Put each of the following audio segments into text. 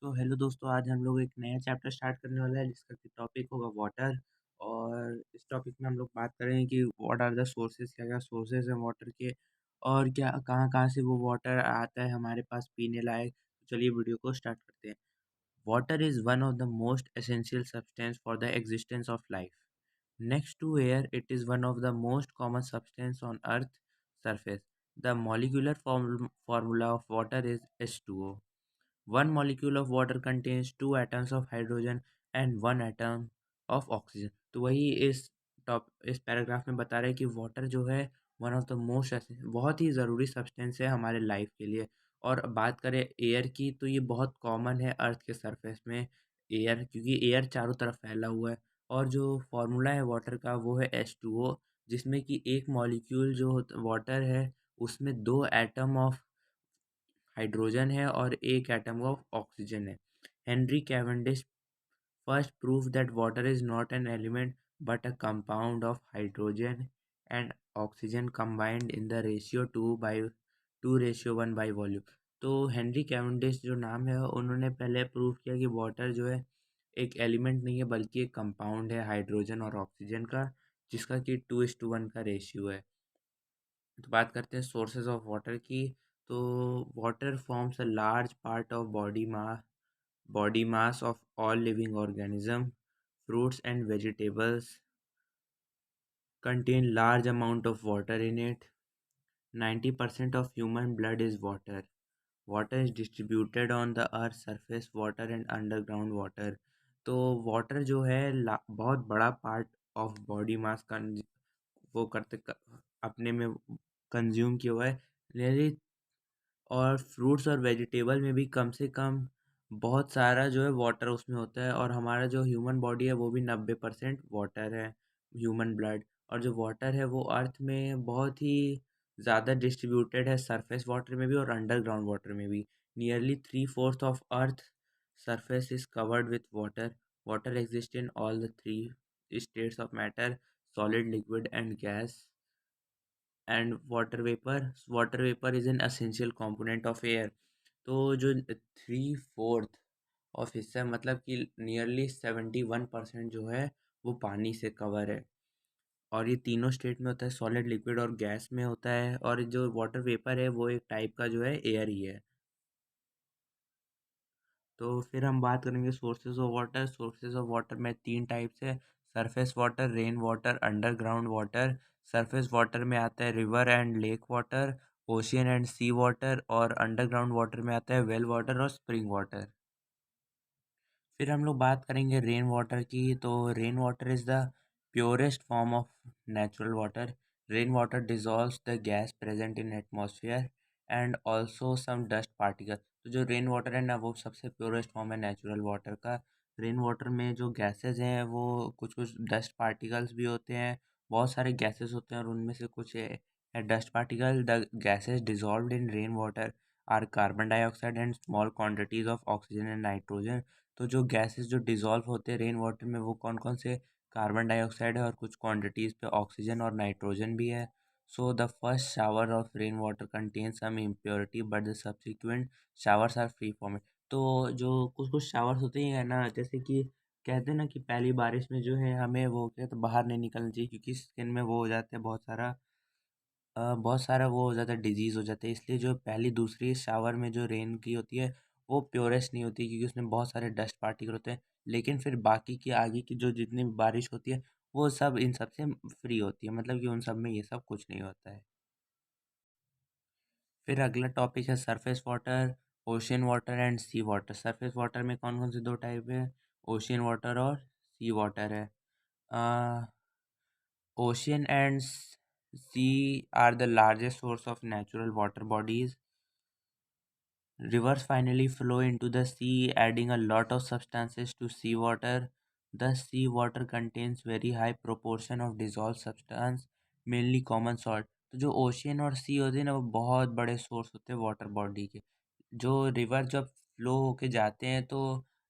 तो हेलो दोस्तों, आज हम लोग एक नया चैप्टर स्टार्ट करने वाला है जिसका कि टॉपिक होगा वाटर। और इस टॉपिक में हम लोग बात करेंगे कि व्हाट आर द सोर्सेज, क्या क्या सोर्सेज हैं वाटर के और क्या कहाँ कहाँ से वो वाटर आता है हमारे पास पीने लायक। तो चलिए वीडियो को स्टार्ट करते हैं। Water is one of the most essential substance for the existence of life. Next to air, it is one of the most common substances on Earth's surface. The molecular formula of water is H2O. One molecule of water contains two atoms of hydrogen and one atom of oxygen. तो वही इस paragraph में बता रहे हैं कि water जो है वन ऑफ द मोस्ट बहुत ही ज़रूरी सब्सटेंस है हमारे लाइफ के लिए। और बात करें एयर की तो ये बहुत कॉमन है अर्थ के सरफेस में एयर, क्योंकि एयर चारों तरफ फैला हुआ है। और जो फार्मूला है वाटर का वो है H2O, जिसमें कि एक मॉलिक्यूल जो वाटर है उसमें दो एटम ऑफ हाइड्रोजन है और एक एटम ऑफ ऑक्सीजन है। Henry Cavendish first proved that water is not an element but a compound of hydrogen and oxygen combined in the ratio 2:1 by volume। तो Henry Cavendish जो नाम है उन्होंने पहले प्रूव किया कि वाटर जो है एक एलिमेंट नहीं है बल्कि एक कंपाउंड है हाइड्रोजन और ऑक्सीजन का, जिसका कि 2:1 का रेशियो है। तो बात करते हैं सोर्सेज ऑफ वाटर की। तो water forms a large part of body mass of all living organism. Fruits and vegetables contain large amount of water in it. 90% of human blood is water. Water is distributed on the earth's surface water and underground water। तो water जो है बहुत बड़ा part of body mass का वो अपने में consume किया हुआ है। nearly और फ्रूट्स और वेजिटेबल में भी कम से कम बहुत सारा जो है वाटर उसमें होता है। और हमारा जो ह्यूमन बॉडी है वो भी 90% वाटर है, ह्यूमन ब्लड। और जो वाटर है वो अर्थ में बहुत ही ज़्यादा डिस्ट्रीब्यूटेड है, सरफेस वाटर में भी और अंडरग्राउंड वाटर में भी। Nearly 3/4 of earth surface is covered with water. Water exist in all the three states of matter, solid, liquid and gas. And water vapour is an essential component of air. तो जो 3/4 of हिस्सा मतलब कि nearly 71% जो है वो पानी से कवर है। और ये तीनों स्टेट में होता है, सॉलिड, लिक्विड और गैस में होता है। और जो वाटर वेपर है वो एक टाइप का जो है एयर ही है। तो फिर हम बात करेंगे sources of water. Sources of water में तीन टाइप्स है, surface water, rain water, underground water. Surface water में आता है river and lake water, ocean and sea water. और अंडरग्राउंड वाटर में आता है वेल वाटर और स्प्रिंग वाटर। फिर हम लोग बात करेंगे रेन वाटर की। तो rain water is the purest form of natural water. Rain water dissolves the gas present in atmosphere and also some dust particle. तो जो रेन वाटर है ना वो सबसे प्योरेस्ट फॉर्म है नेचुरल वाटर का। रेन वाटर में जो गैसेस हैं वो कुछ कुछ डस्ट पार्टिकल्स भी होते हैं, बहुत सारे गैसेस होते हैं और उनमें से कुछ है dust particle. The gases dissolved in rain water are carbon dioxide and small quantities of oxygen and nitrogen. तो जो गैसेस जो डिज़ोल्व होते हैं रेन वाटर में वो कौन कौन से, कार्बन डाइऑक्साइड है और कुछ क्वांटिटीज़ पे ऑक्सीजन और नाइट्रोजन भी है। So the first shower of rain water contain some impurity but the subsequent showers are free form. तो जो कुछ कुछ शावर्स होते हैं ना, जैसे कि कहते हैं ना कि पहली बारिश में जो है हमें वो क्या तो बाहर नहीं निकलना चाहिए, क्योंकि स्किन में वो हो जाते हैं बहुत सारा वो हो जाता है, डिजीज़ हो जाता है। इसलिए जो पहली दूसरी शावर में जो रेन की होती है वो प्योरेस्ट नहीं होती, क्योंकि उसमें बहुत सारे डस्ट पार्टिकल होते हैं। लेकिन फिर बाकी की आगे की जो जितनी भी बारिश होती है वो सब इन सब से फ्री होती है, मतलब कि उन सब में ये सब कुछ नहीं होता है। फिर अगला टॉपिक है surface water, ocean water and sea water. Surface water में कौन कौन से दो टाइप है, ओशियन वाटर और सी वाटर है। Ocean and sea are the largest source of natural water bodies. Rivers finally flow into the sea, adding a lot of substances to seawater. The seawater contains very high proportion of dissolved substance, mainly common salt। तो जो ocean और सी होते हैं ना वो बहुत बड़े source होते हैं वाटर बॉडी के। जो रिवर जब फ्लो होके जाते हैं तो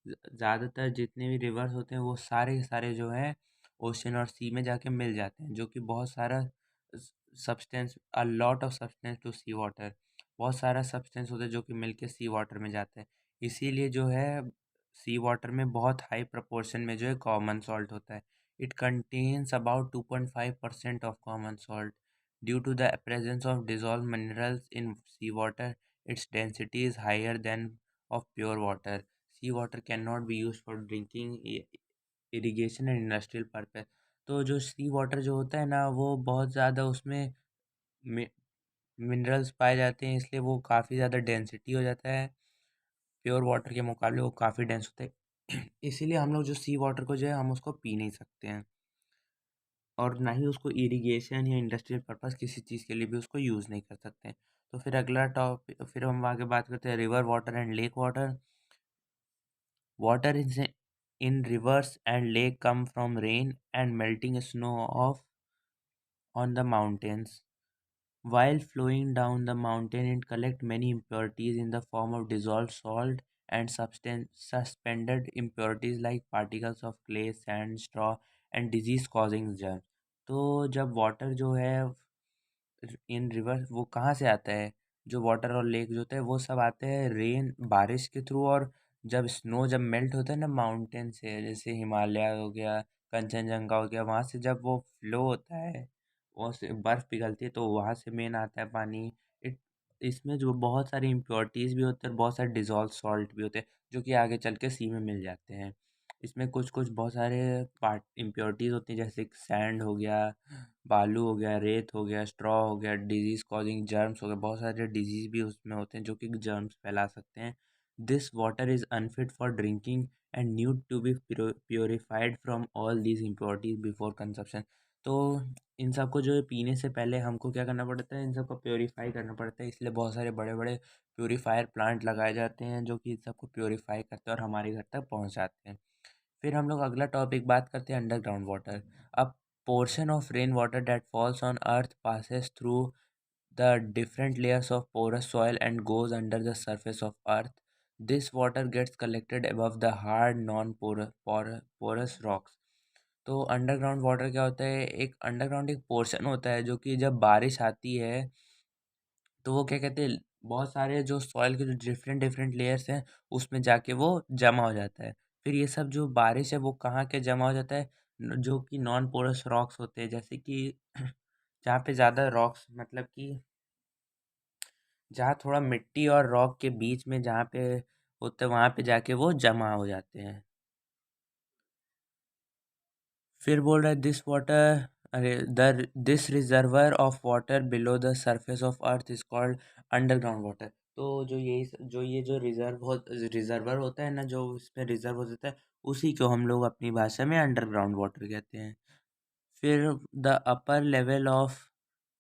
ज़्यादातर जितने भी रिवर्स होते हैं वो सारे के सारे जो हैं ओशियन और सी में जाके मिल जाते हैं, जो कि बहुत सारा substance, a lot of substance to sea water. बहुत सारा सब्सटेंस होता है जो कि मिलके सी वाटर में जाता है। इसीलिए जो है सी वाटर में बहुत हाई प्रपोर्शन में जो है कॉमन सॉल्ट होता है। It contains about 2.5% of common salt. Due to the presence of dissolve minerals in sea water, its density is higher than of pure water. Sea water can not be use for drinking, irrigation and industrial purpose. तो जो सी water जो होता है ना, वो बहुत ज़्यादा उसमें मिनरल्स पाए जाते हैं, इसलिए वो काफ़ी ज़्यादा डेंसिटी हो जाता है। प्योर वाटर के मुकाबले वो काफ़ी डेंस होता है। इसीलिए हम लोग जो सी वाटर को जो है हम उसको पी नहीं सकते हैं, और ना ही उसको इरिगेशन या इंडस्ट्रियल पर्पस किसी चीज़ के लिए भी उसको यूज़ नहीं कर सकते हैं। तो फिर अगला टॉपिक, फिर हम आगे बात करते हैं river water and lake water. Water is in reverse and lake come from rain and melting snow of on the mountains. While flowing down the mountain, it collects many impurities in the form of dissolved salt and suspended impurities like particles of clay, sand, straw and disease-causing germs. तो जब water जो है इन river वो कहाँ से आता है, जो वाटर और लेक जो होते हैं वो सब आते हैं रेन बारिश के थ्रू, और जब स्नो जब मेल्ट होता है ना माउंटेन से, जैसे हिमालय हो गया, कंचनजंगा हो गया, वहाँ से जब वो फ्लो होता है, वहाँ से बर्फ़ पिघलती है तो वहाँ से मेन आता है पानी। इट इसमें जो बहुत सारी इम्प्योरिटीज़ भी होते हैं और बहुत सारे डिज़ोल्व सॉल्ट भी होते हैं, जो कि आगे चल के सी में मिल जाते हैं। इसमें कुछ कुछ बहुत सारे पार्ट इम्प्योरिटीज़ होती हैं, जैसे सैंड हो गया, बालू हो गया, रेत हो गया, स्ट्रॉ हो गया, डिजीज़ कॉजिंग जर्म्स हो गए, बहुत सारे डिजीज़ भी उसमें होते हैं जो कि जर्म्स फैला सकते हैं। This water is unfit for drinking and need to be purified from all these impurities before consumption. तो इन सबको जो है पीने से पहले हमको क्या करना पड़ता है, इन सबको प्योरीफाई करना पड़ता है, इसलिए बहुत सारे बड़े बड़े प्योरीफायर प्लांट लगाए जाते हैं जो कि इन सबको प्योरीफाई करते हैं और हमारे घर तक पहुंचाते हैं। फिर हम लोग अगला टॉपिक बात करते हैं अंडरग्राउंड वाटर। अब portion of rainwater that falls on earth passes through the different layers of porous soil and goes under the surface of earth. This water gets collected above the hard non porous rocks. तो underground water क्या होता है, एक underground एक portion होता है जो कि जब बारिश आती है तो वो क्या कहते हैं, बहुत सारे जो सॉइल के जो डिफरेंट डिफरेंट लेयर्स हैं उसमें जाके वो जमा हो जाता है। फिर ये सब जो बारिश है वो कहाँ के जमा हो जाता है, जो कि नॉन पोरस रॉक्स होते हैं, जैसे कि जहाँ पे ज़्यादा रॉक्स मतलब कि जहाँ थोड़ा मिट्टी और रॉक के बीच में जहाँ पे होते हैं वहाँ पे जाके वो जमा हो जाते हैं। फिर बोल रहा है दिस वाटर, अरे the this reservoir of water below the surface of earth is called underground water. तो जो ये जो रिजर्वर होता है ना, जो इसमें रिजर्व हो जाता है, उसी को हम लोग अपनी भाषा में अंडरग्राउंड वाटर कहते हैं। फिर the upper level of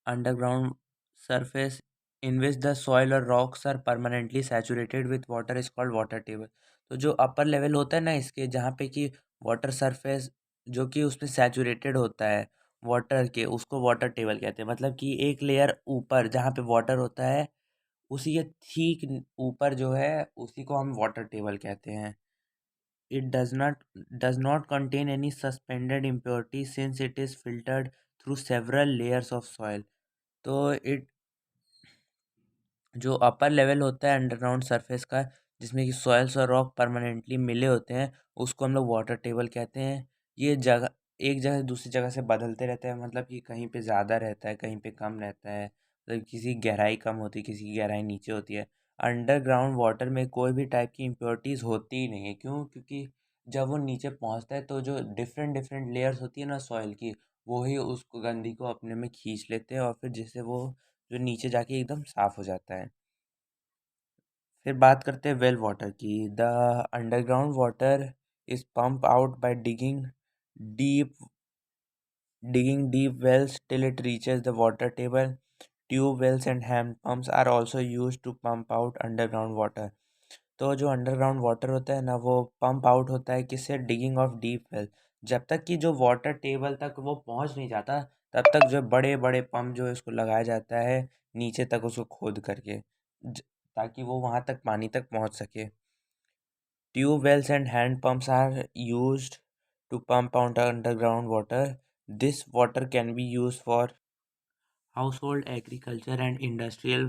underground surface in which the soil or rocks are permanently saturated with water is called water table। तो जो अपर लेवल होता है ना इसके, जहाँ पे कि वाटर सरफेस जो कि उसमें सैचुरेटेड होता है वाटर के, उसको वाटर टेबल कहते हैं। मतलब कि एक लेयर ऊपर जहाँ पे वाटर होता है, उसी के ठीक ऊपर जो है उसी को हम वाटर टेबल कहते हैं। It does not contain any suspended impurity since it is filtered through several layers of soil। तो इट जो अपर लेवल होता है अंडरग्राउंड सरफेस का, जिसमें कि सॉइल्स और रॉक परमानेंटली मिले होते हैं, उसको हम लोग वाटर टेबल कहते हैं। ये जगह एक जगह से दूसरी जगह से बदलते रहते हैं, मतलब कि कहीं पे ज़्यादा रहता है, कहीं पे कम रहता है, मतलब किसी की गहराई कम होती है, किसी की गहराई नीचे होती है। अंडरग्राउंड वाटर में कोई भी टाइप की इम्प्योरिटीज़ होती ही नहीं है। क्यों? क्योंकि जब वो नीचे पहुंचता है तो जो डिफरेंट डिफरेंट लेयर्स होती है ना सॉइल की, वो ही उस गंदगी को अपने में खींच लेते हैं, और फिर जिससे वो जो नीचे जाके एकदम साफ हो जाता है। फिर बात करते हैं वेल वाटर की। The underground water is pump out by deep deep wells till it reaches the water table. Tube wells and hand pumps are also used to pump out underground water। तो जो underground water होता है ना, वो pump out होता है किससे, digging of deep well. जब तक कि जो वाटर टेबल तक वो पहुंच नहीं जाता, तब तक जो बड़े बड़े पंप जो है उसको लगाया जाता है नीचे तक उसको खोद करके, ताकि वो वहां तक पानी तक पहुंच सके। Tube wells and hand pumps are used to pump out underground water. This water can be used for household, agriculture, and industrial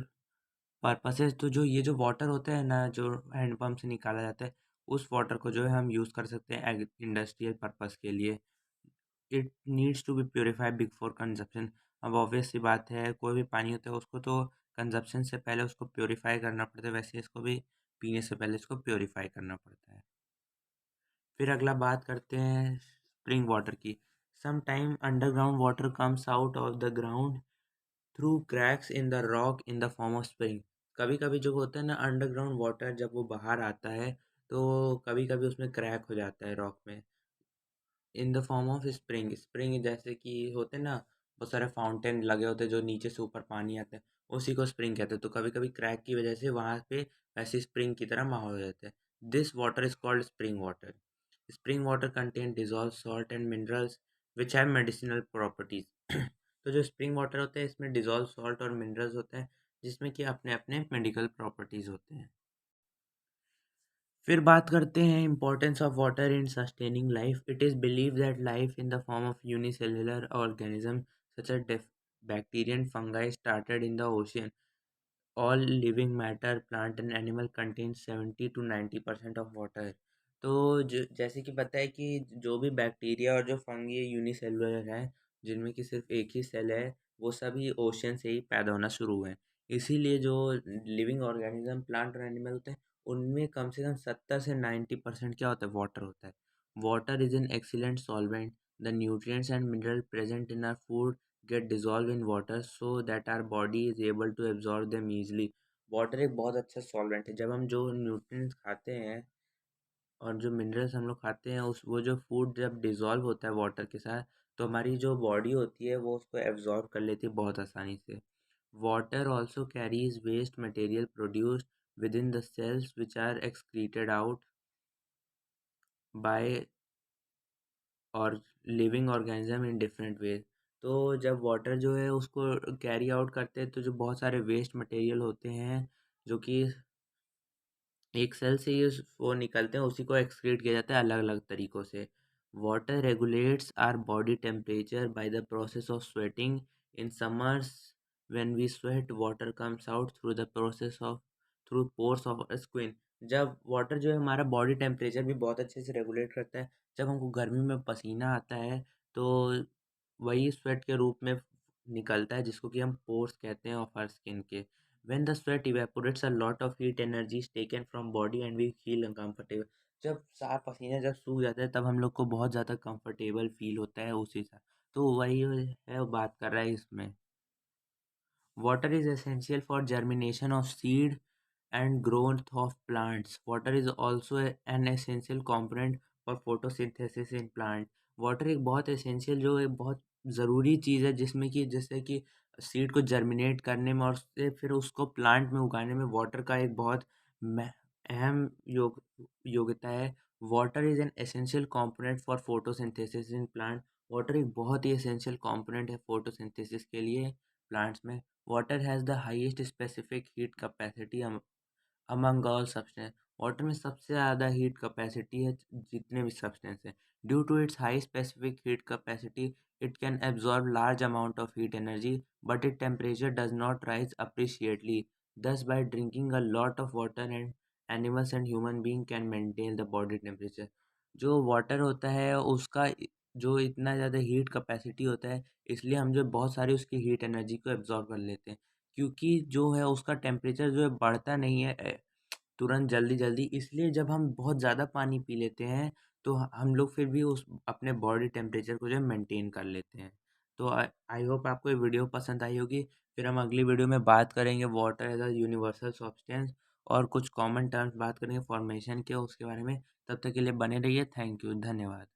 purposes तो जो ये जो वाटर होता है ना, जो हैंडपंप से निकाला जाता है, उस वाटर को जो है हम यूज़ कर सकते हैं इंडस्ट्रियल पर्पस के लिए। It needs to be purified before consumption. अब ऑब्वियस सी बात है, कोई भी पानी होता है उसको तो कंजप्शन से पहले उसको प्योरीफाई करना पड़ता है, वैसे इसको भी पीने से पहले इसको प्योरीफाई करना पड़ता है। फिर अगला बात करते हैं स्प्रिंग वाटर की। Some time underground water comes out of the ground through cracks in the rock in the form of spring. कभी कभी जो होता है ना अंडरग्राउंड वाटर, जब वो बाहर आता है तो कभी कभी उसमें क्रैक हो जाता है रॉक में, इन the form of spring. Spring जैसे कि होते हैं ना, बहुत सारे फाउंटेन लगे होते हैं जो नीचे से ऊपर पानी आता है, उसी को स्प्रिंग कहते हैं। तो कभी कभी क्रैक की वजह से वहाँ पे ऐसी स्प्रिंग की तरह माहौल हो जाता है। This water is called spring water. Spring water contain dissolve salt and minerals which have medicinal properties. तो जो स्प्रिंग वाटर होता है इसमें डिजॉल्व सॉल्ट और मिनरल्स होते हैं, जिसमें कि अपने अपने मेडिकल प्रॉपर्टीज होते हैं। फिर बात करते हैं importance of water in sustaining life. It is believe that life in the form of unicellular organism such as bacteria and fungi started in the ocean. All living matter plant and animal contain 70 to 90% of water. तो जैसे कि पता है कि जो भी bacteria और जो फंगी यूनिसेलुलर है, जिनमें कि सिर्फ एक ही सेल है, वो सभी ओशियन से ही पैदा होना शुरू हुए हैं। इसीलिए जो लिविंग ऑर्गेनिज्म प्लांट और एनिमल होते हैं, उनमें कम से कम 70 से 90% क्या होता है, वाटर होता है। Water is an excellent solvent. The nutrients and mineral present in our food get dissolved in water so that our body is able to absorb them easily। Water एक बहुत अच्छा सॉल्वेंट है। जब हम जो न्यूट्रिएंट्स खाते हैं और जो मिनरल्स हम लोग खाते हैं, उस वो जो फूड जब डिज़ोल्व होता है वाटर के साथ, तो हमारी जो बॉडी होती है वो उसको एब्जॉर्ब कर लेती है बहुत आसानी से। Water also carries waste material produced within the cells which are excreted out by our living organism in different way. तो जब वाटर जो है उसको कैरी आउट करते हैं, तो जो बहुत सारे वेस्ट मटेरियल होते हैं जो कि एक सेल से ही वो निकलते हैं, उसी को एक्सक्रीट किया जाता है अलग अलग तरीक़ों से। Water regulates our body temperature by the process of sweating. In summers when we sweat water comes out through the process of through pores of skin. जब वाटर जो है हमारा बॉडी टेम्परेचर भी बहुत अच्छे से रेगुलेट करता है। जब हमको गर्मी में पसीना आता है तो वही स्वेट के रूप में निकलता है, जिसको कि हम पोर्स कहते हैं ऑफ आवर स्किन के। When the sweat evaporates, a lot of heat energy is taken from body and we feel uncomfortable। जब साफ पसीना जब सूख जाता है तब हम लोग को बहुत ज़्यादा कंफर्टेबल फील होता है उसी से। तो वही है, बात कर रहा है इसमें। Water is essential for germination of seed and growth of plants. Water is also an essential component for photosynthesis in plant। Water एक बहुत एसेंशियल, जो एक बहुत ज़रूरी चीज़ है, जिसमें कि जैसे कि सीड को जर्मिनेट करने में और उससे फिर उसको प्लांट में उगाने में वाटर का एक बहुत अहम योग्यता है। Water is an essential component for photosynthesis in plant. Water एक बहुत ही एसेंशियल कंपोनेंट है फोटोसिंथेसिस के लिए प्लांट्स में। Water has the highest specific heat capacity among all substance. Water में सबसे ज़्यादा हीट कैपेसिटी है जितने भी सब्सटेंस हैं। Due to its high specific heat capacity, it can absorb large amount of heat energy but it temperature does not rise appreciably. Thus by drinking a lot of water and animals and human being can maintain the body temperature. जो water होता है उसका जो इतना ज़्यादा heat capacity होता है, इसलिए हम जो बहुत सारी उसकी हीट एनर्जी को एब्जॉर्ब कर लेते हैं। क्योंकि जो है उसका टेम्परेचर जो है बढ़ता नहीं है तुरंत जल्दी जल्दी, इसलिए जब हम बहुत ज़्यादा पानी पी लेते हैं तो हम लोग फिर भी उस अपने बॉडी टेम्परेचर को जो है मेंटेन कर लेते हैं। तो आई होप आपको ये वीडियो पसंद आई होगी। फिर हम अगली वीडियो में बात करेंगे water as a universal substance और कुछ कॉमन टर्म्स बात करेंगे फॉर्मेशन के उसके बारे में। तब तक के लिए बने रहिए। थैंक यू, धन्यवाद।